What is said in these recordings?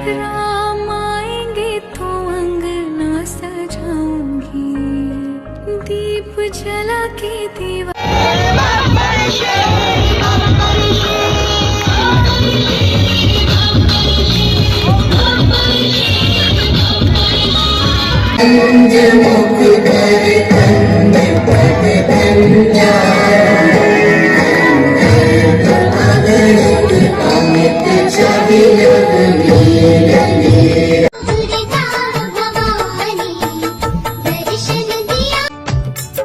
राम आएंगे तो अंगना सजाऊंगी, दीप जला के दीवा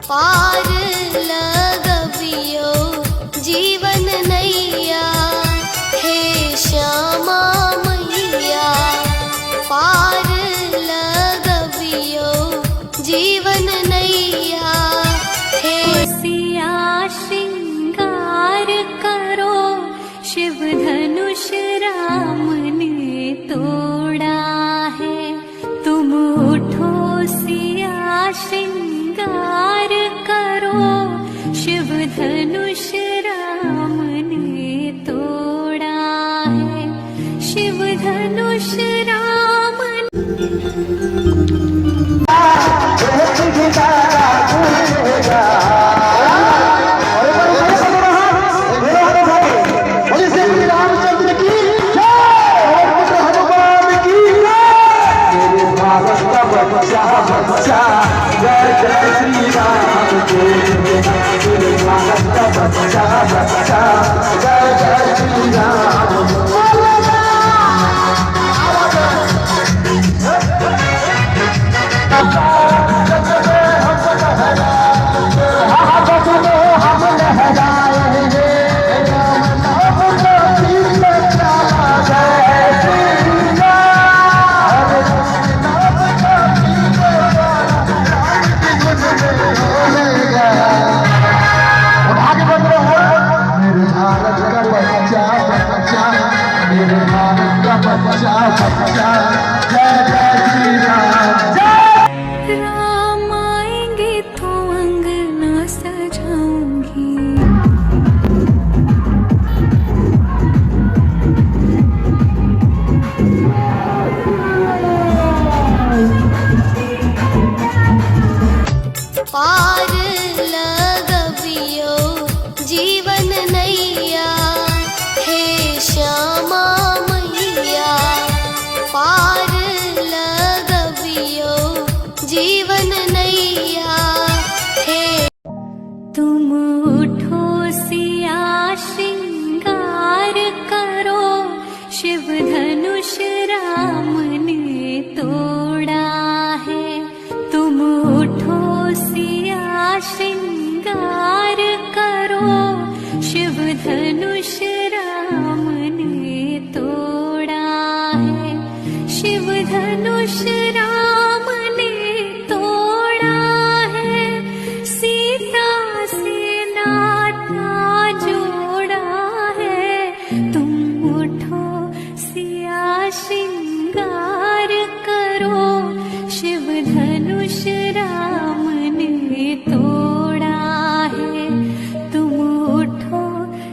पार लगवियो जीवन नैया, हे श्यामा मैया। पार लगवियो जीवन नैया, हे सिया श्रृंगार करो, शिव धनुष राम ने तोड़ा है। तुम उठो सिया श्रृंगार करो, शिव धनुष राम ने तोड़ा है। शिव धनुष राम राम आएंगे तो अंगना सजाऊंगी। पार लगवियो जीवन नैया, हे श्यामा मैया। पार लगवियो जीवन नैया, हे तुम उठो सिया श्रृंगार करो, शिव धनुष राम ने तोड़ा है। तुम उठो सिया श्रृंगार करो, शिव धनुष राम ने तोड़ा है। शिव धनुष राम ने तोड़ा है। सीता से नाता जोड़ा है। तुम उठो सिया श्रृंगार करो, शिव धनुष राम ने तोड़ा है। तुम उठो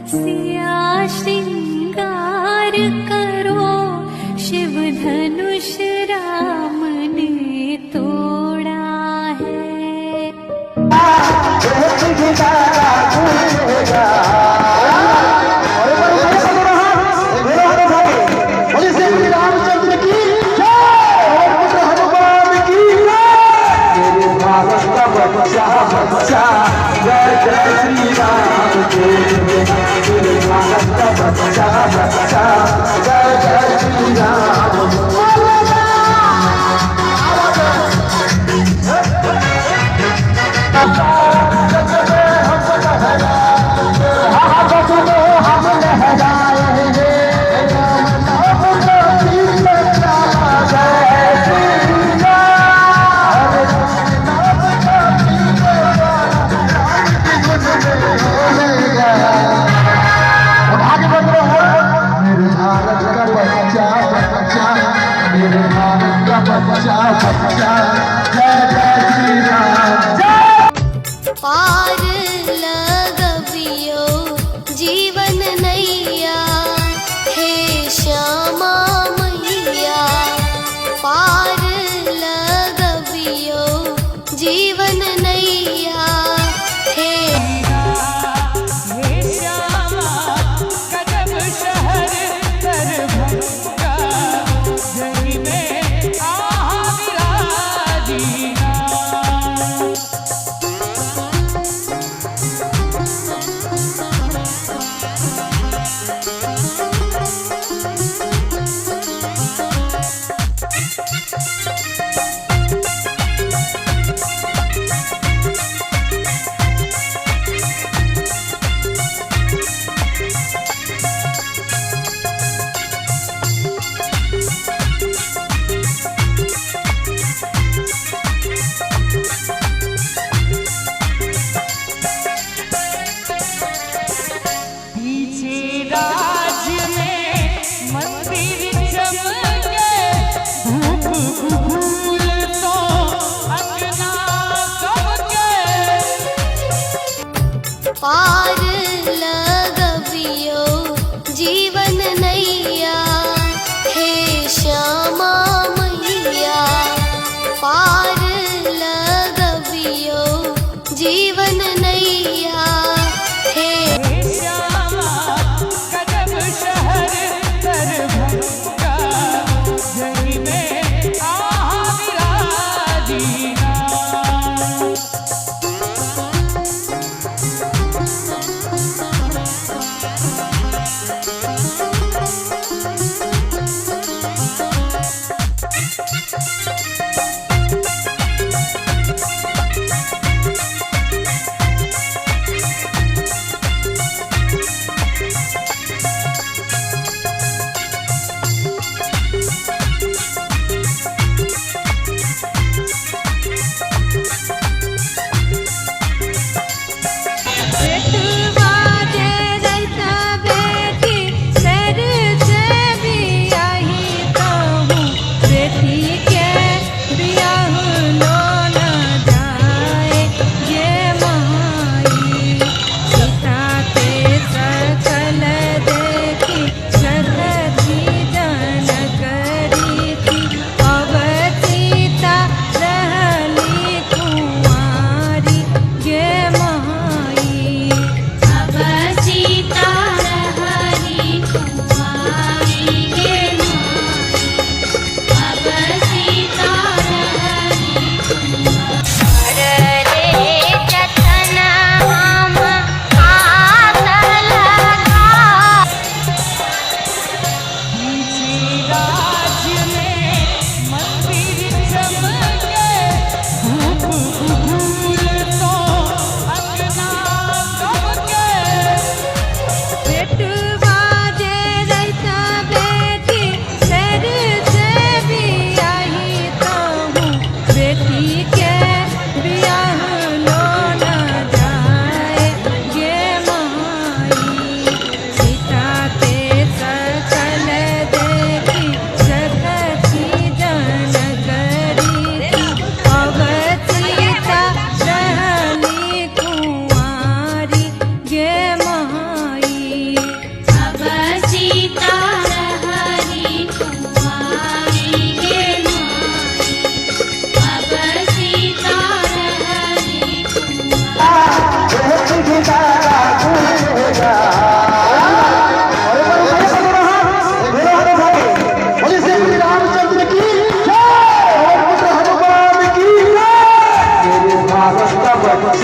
सिया श्रृंगार करो, शिव धनुष राम ने तोड़ा है। पार लगवियो जीवन नैया, हे श्यामा मैया।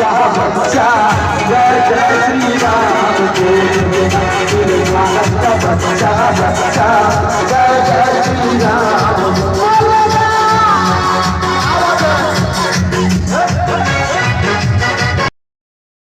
श्याम श्याम जय जय श्री राम जय जय